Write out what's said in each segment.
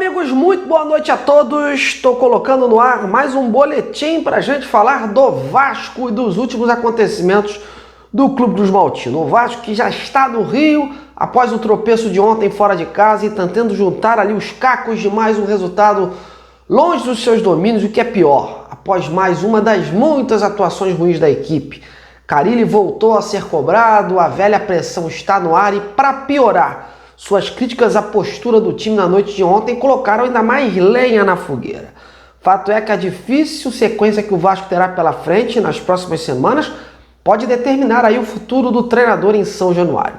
amigos, muito boa noite a todos. Estou colocando no ar mais um boletim para a gente falar do Vasco e dos últimos acontecimentos do Clube Cruz Maltino. O Vasco que já está no Rio após o tropeço de ontem fora de casa e tentando juntar ali os cacos de mais um resultado longe dos seus domínios, o que é pior, após mais uma das muitas atuações ruins da equipe. Carille voltou a ser cobrado, a velha pressão está no ar e, para piorar, suas críticas à postura do time na noite de ontem colocaram ainda mais lenha na fogueira. Fato é que a difícil sequência que o Vasco terá pela frente nas próximas semanas pode determinar aí o futuro do treinador em São Januário.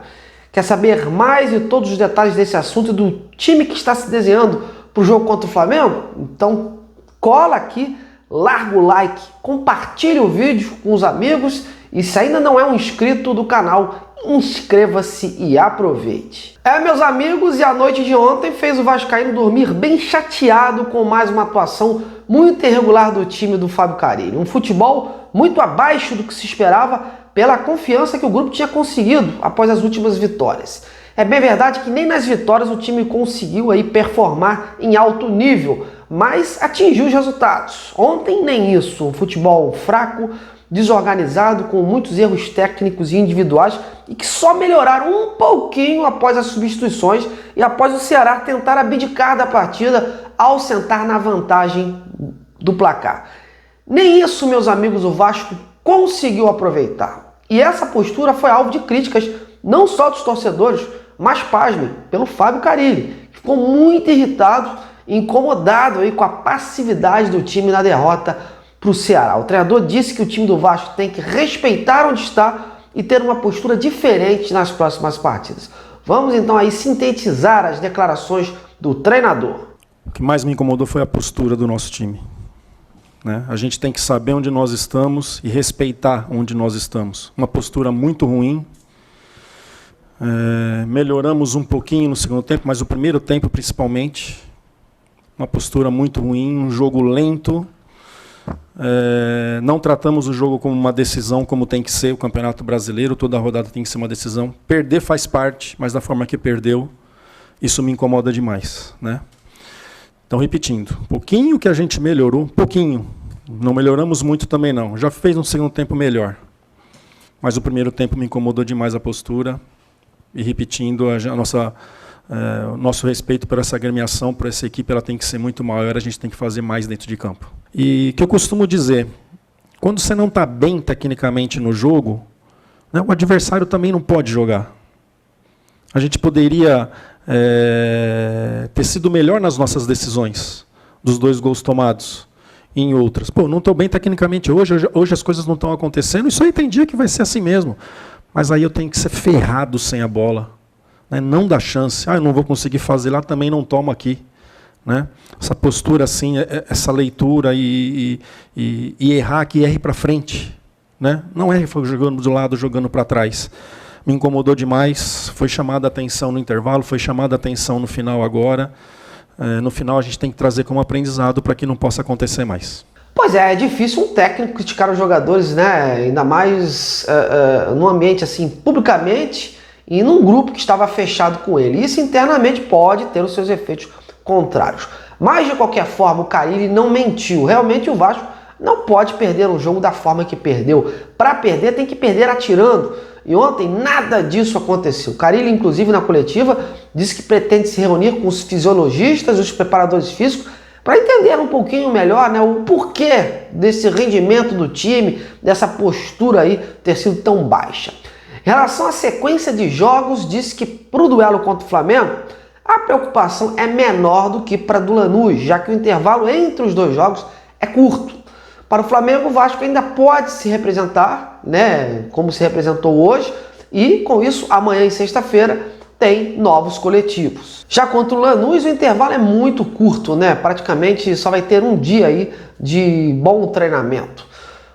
Quer saber mais de todos os detalhes desse assunto e do time que está se desenhando para o jogo contra o Flamengo? Então cola aqui, larga o like, compartilhe o vídeo com os amigos e se ainda não é um inscrito do canal, inscreva-se e aproveite. Meus amigos, e a noite de ontem fez o vascaíno dormir bem chateado com mais uma atuação muito irregular do time do Fábio Carille. Um futebol muito abaixo do que se esperava pela confiança que o grupo tinha conseguido após as últimas vitórias. É bem verdade que nem nas vitórias o time conseguiu aí performar em alto nível, mas atingiu os resultados. Ontem nem isso, um futebol fraco, desorganizado, com muitos erros técnicos e individuais e que só melhoraram um pouquinho após as substituições e após o Ceará tentar abdicar da partida ao sentar na vantagem do placar. Nem isso, meus amigos, o Vasco conseguiu aproveitar. E essa postura foi alvo de críticas não só dos torcedores, mas, pasmem, pelo Fábio Carille, que ficou muito irritado e incomodado aí com a passividade do time na derrota para o Ceará. O treinador disse que o time do Vasco tem que respeitar onde está e ter uma postura diferente nas próximas partidas. Vamos então aí sintetizar as declarações do treinador. O que mais me incomodou foi a postura do nosso time, né? A gente tem que saber onde nós estamos e respeitar onde nós estamos. Uma postura muito ruim. Melhoramos um pouquinho no segundo tempo, mas o primeiro tempo principalmente. Uma postura muito ruim, um jogo lento. Não tratamos o jogo como uma decisão, como tem que ser o Campeonato Brasileiro, toda rodada tem que ser uma decisão. Perder faz parte, mas da forma que perdeu, isso me incomoda demais, né? Então, repetindo, um pouquinho que a gente melhorou, um pouquinho, não melhoramos muito também não, já fez um segundo tempo melhor, mas o primeiro tempo me incomodou demais a postura, e repetindo, o nosso respeito por essa agremiação, por essa equipe, ela tem que ser muito maior, a gente tem que fazer mais dentro de campo. E que eu costumo dizer, quando você não está bem tecnicamente no jogo, né, o adversário também não pode jogar. A gente poderia ter sido melhor nas nossas decisões, dos 2 gols tomados, e em outras. Pô, não estou bem tecnicamente hoje as coisas não estão acontecendo, isso aí tem dia que vai ser assim mesmo, mas aí eu tenho que ser ferrado sem a bola. Não dá chance, eu não vou conseguir fazer lá, também não tomo aqui. Né? Essa postura assim, essa leitura e errar que erre para frente. Né? Não erre jogando do lado, jogando para trás. Me incomodou demais, foi chamada a atenção no intervalo, foi chamada a atenção no final agora. No final a gente tem que trazer como aprendizado para que não possa acontecer mais. Pois é difícil um técnico criticar os jogadores, né? Ainda mais num ambiente assim, publicamente, e num grupo que estava fechado com ele. Isso internamente pode ter os seus efeitos contrários. Mas, de qualquer forma, o Carille não mentiu. Realmente o Vasco não pode perder um jogo da forma que perdeu. Para perder, tem que perder atirando. E ontem nada disso aconteceu. O Carille, inclusive, na coletiva, disse que pretende se reunir com os fisiologistas e os preparadores físicos para entender um pouquinho melhor, né, o porquê desse rendimento do time, dessa postura aí ter sido tão baixa. Em relação à sequência de jogos, disse que para o duelo contra o Flamengo, a preocupação é menor do que para do Lanús, já que o intervalo entre os 2 jogos é curto. Para o Flamengo, o Vasco ainda pode se representar, né, como se representou hoje, e com isso, amanhã e sexta-feira, tem novos coletivos. Já contra o Lanús, o intervalo é muito curto, né? Praticamente só vai ter um dia aí de bom treinamento.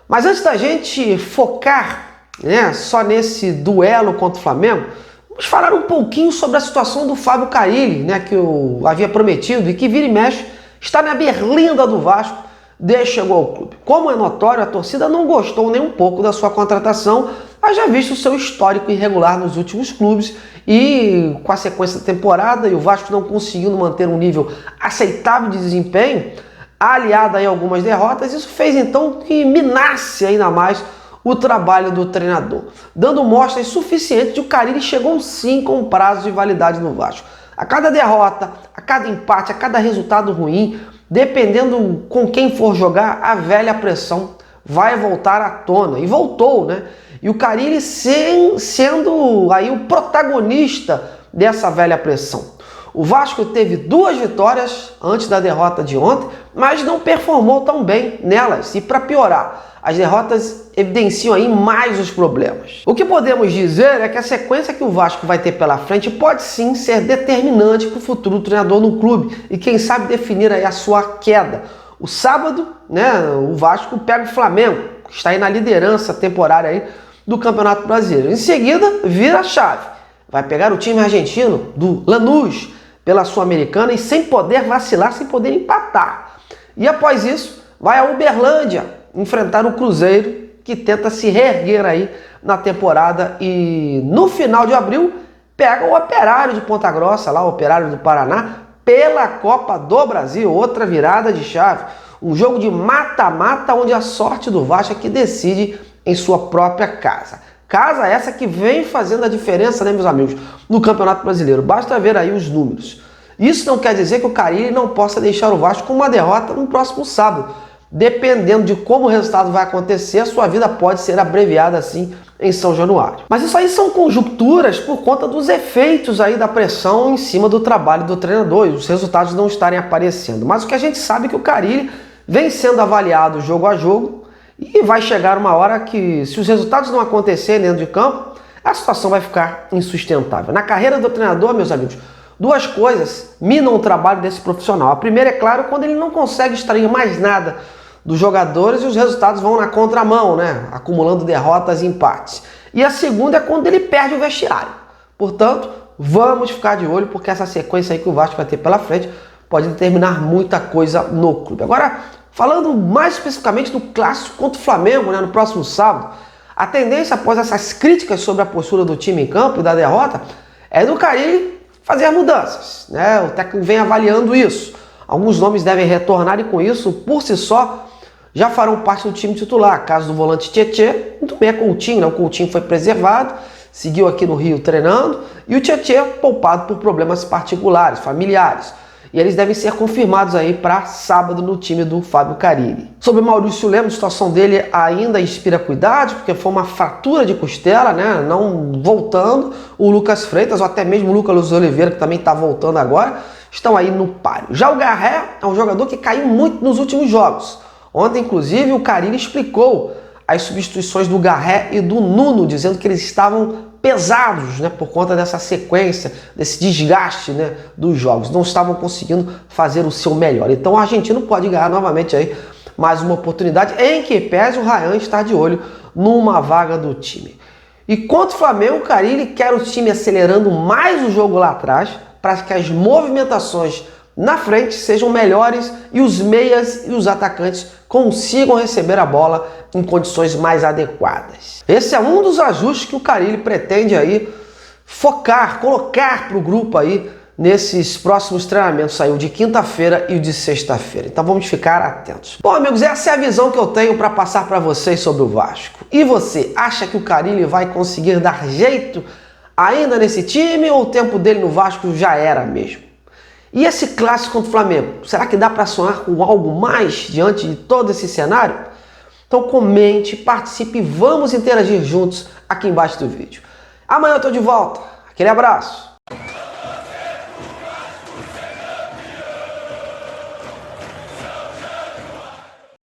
Mas antes da gente focar, né, só nesse duelo contra o Flamengo, vamos falar um pouquinho sobre a situação do Fábio Carille, né, que eu havia prometido e que vira e mexe está na berlinda do Vasco desde que chegou ao clube. Como é notório, a torcida não gostou nem um pouco da sua contratação, haja visto o seu histórico irregular nos últimos clubes e com a sequência da temporada e o Vasco não conseguindo manter um nível aceitável de desempenho, aliado aí a algumas derrotas, isso fez então que minasse ainda mais o trabalho do treinador, dando mostras suficientes de que o Carille chegou sim com prazo de validade no Vasco. A cada derrota, a cada empate, a cada resultado ruim, dependendo com quem for jogar, a velha pressão vai voltar à tona. E voltou, né? E o Carille sendo aí o protagonista dessa velha pressão. O Vasco teve 2 vitórias antes da derrota de ontem, mas não performou tão bem nelas. E para piorar, as derrotas evidenciam aí mais os problemas. O que podemos dizer é que a sequência que o Vasco vai ter pela frente pode sim ser determinante para o futuro treinador no clube e quem sabe definir aí a sua queda. O sábado, né, o Vasco pega o Flamengo, que está aí na liderança temporária aí do Campeonato Brasileiro. Em seguida, vira a chave. Vai pegar o time argentino do Lanús pela Sul-Americana e sem poder vacilar, sem poder empatar. E após isso, vai a Uberlândia enfrentar o Cruzeiro, que tenta se reerguer aí na temporada e no final de abril pega o Operário de Ponta Grossa, lá o Operário do Paraná, pela Copa do Brasil, outra virada de chave. Um jogo de mata-mata onde a sorte do Vasco é que decide em sua própria casa. Casa essa que vem fazendo a diferença, né, meus amigos, no Campeonato Brasileiro. Basta ver aí os números. Isso não quer dizer que o Carille não possa deixar o Vasco com uma derrota no próximo sábado. Dependendo de como o resultado vai acontecer, a sua vida pode ser abreviada assim em São Januário. Mas isso aí são conjunturas por conta dos efeitos aí da pressão em cima do trabalho do treinador e os resultados não estarem aparecendo. Mas o que a gente sabe é que o Carille vem sendo avaliado jogo a jogo e vai chegar uma hora que, se os resultados não acontecerem dentro de campo, a situação vai ficar insustentável. Na carreira do treinador, meus amigos, 2 coisas minam o trabalho desse profissional. A primeira, é claro, quando ele não consegue extrair mais nada dos jogadores e os resultados vão na contramão, né? Acumulando derrotas e empates. E a segunda é quando ele perde o vestiário. Portanto, vamos ficar de olho, porque essa sequência aí que o Vasco vai ter pela frente pode determinar muita coisa no clube. Agora, falando mais especificamente do clássico contra o Flamengo, né, no próximo sábado, a tendência após essas críticas sobre a postura do time em campo e da derrota é do Carille fazer mudanças, né? O técnico vem avaliando isso. Alguns nomes devem retornar e com isso, por si só, já farão parte do time titular. Caso do volante Tietê, muito bem é Coutinho, né? O Coutinho foi preservado, seguiu aqui no Rio treinando, e o Tietê poupado por problemas particulares, familiares. E eles devem ser confirmados aí para sábado no time do Fábio Carille. Sobre o Maurício Lemos, a situação dele ainda inspira cuidado, porque foi uma fratura de costela, né? Não voltando. O Lucas Freitas, ou até mesmo o Lucas Oliveira, que também está voltando agora, estão aí no páreo. Já o Garré é um jogador que caiu muito nos últimos jogos. Ontem, inclusive, o Carille explicou as substituições do Garré e do Nuno, dizendo que eles estavam pesados, né, por conta dessa sequência, desse desgaste, né, dos jogos. Não estavam conseguindo fazer o seu melhor. Então o argentino pode ganhar novamente aí mais uma oportunidade, em que pese o Ryan estar de olho numa vaga do time. E contra o Flamengo, o Carille quer o time acelerando mais o jogo lá atrás, para que as movimentações na frente sejam melhores e os meias e os atacantes consigam receber a bola em condições mais adequadas. Esse é um dos ajustes que o Carille pretende aí focar, colocar para o grupo aí nesses próximos treinamentos, saiu de quinta-feira e o de sexta-feira. Então vamos ficar atentos. Bom, amigos, essa é a visão que eu tenho para passar para vocês sobre o Vasco. E você, acha que o Carille vai conseguir dar jeito ainda nesse time ou o tempo dele no Vasco já era mesmo? E esse clássico contra o Flamengo, será que dá para sonhar com algo mais diante de todo esse cenário? Então comente, participe e vamos interagir juntos aqui embaixo do vídeo. Amanhã eu estou de volta. Aquele abraço.